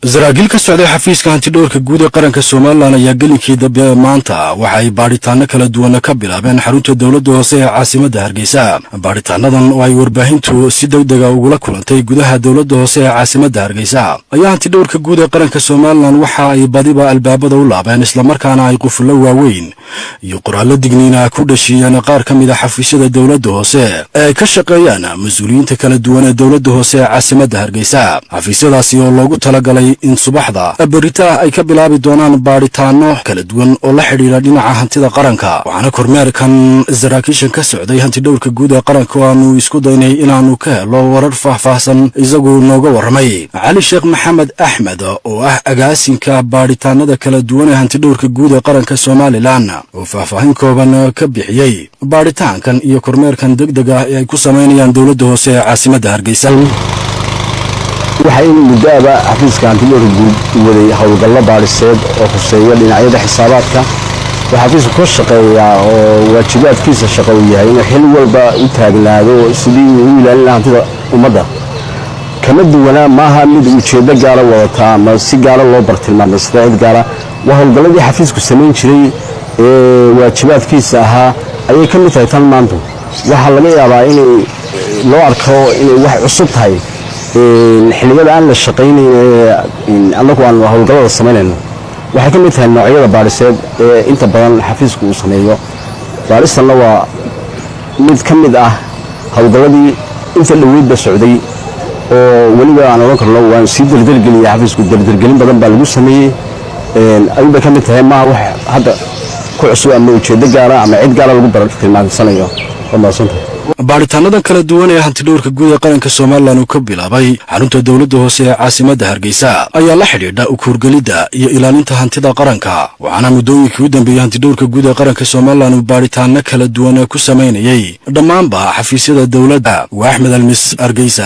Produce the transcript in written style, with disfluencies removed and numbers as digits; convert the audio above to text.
Zaraagil ka socday xafiiska hantidhowrka guud ee qaranka Soomaaliland ayaa galinkii dambe maanta waxa ay baaritaano kala duwan ka bilaabeen xarunta dawladda hoose ee caasimadda Hargeysa. Baaritaanadan oo ay warbaahintu si degdeg ah uga kulantay gudaha dawladda hoose ee caasimadda Hargeysa ayaa hantidhowrka guud ee qaranka Soomaaliland waxa ay badiba albaabada u laabeen isla markaana ay qufullo waaweyn iyo qoraallo digniina ku dhashiyeen qaar ka mid ah xafiisyada dawladda hoose ee ka shaqeeyaan mas'uuliyiinta kala duwan ee dawladda hoose ee caasimadda Hargeysa. Xafiisyadaasi oo loogu talagalay in subaxda berita ay ka bilaabi doonaan baaritaano kala duwan oo la xiriira dhinaca hantida qaranka. Waxaana kormeerkan saraakiishan ka socday hantidhowrka guud ee qaranka oo aanu isku daynay inaanu ka helo warar faahfaahsan isagoo nooga warramay Cali Sheekh Maxamed Axmed oo ah agaasinka baaritaanada kala duwan ee hantidhowrka guud ee qaranka Soomaaliland oo faahfaahin kooban ka bixiyay baaritaankan iyo kormeerkan degdeg ah ee ay ku sameynayaan dawladda hoose ee caasimadda Hargeysa. waxay muddaaba xafiiska hantidhowrka guud waday hawlgallo baariseed oo khuseeya dhinacyada xisaabaadka. xafiisku ka shaqeeyaa oo waajibaadkiisa shaqo u yahay in xil walba u taagnaado sidii uu ilaalin lahaa hantida ummadda. kama duwana maaha mid ujeeddo gaara wadata ama si gaara loo bartilmaamay sida cid gaara. waa hawlgalladii xafiisku samayn jiray ee waajibaadkiisa ahaa ayay ka mid tahay tan maanta. waxaa laga yaabaa inay loo arko inay wax cusub tahay xilliyada aan la shaqaynayn annagu aan hawlgallada samaynayno. waxay ka mid tahay noocyada baariseed ee inta badan xafiisku uu sameeyo. baaristanna waa mid ka mid ah hawlgalladii inta dhoweydba socday oo weliba aan odhan karno waan sii dardargeliyay. xafiisku dardargelin badan baa lagu sameeyey. ayuunbay ka mid tahay maaha wax hadda ku cusub ama ujeeddo gaara ama cid gaara lagu bartilmaamsanayo. waa mahadsantahay. baaritaanadan kala duwan ee hantidhowrka guud ee qaranka Soomaaliland uu ka bilaabay xarunta dawladda hoose ee caasimadda Hargeysa ayaa la xidhiidha u kuurgelidda iyo ilaalinta hantida qaranka. waxaana muddooyinkii u dambeeyay hantidhowrka guud ee qaranka Soomaaliland uu baaritaano kala duwan ku sameynayay dhammaanba xafiisyada dawladda. waa Axmed Almis, Hargeysa.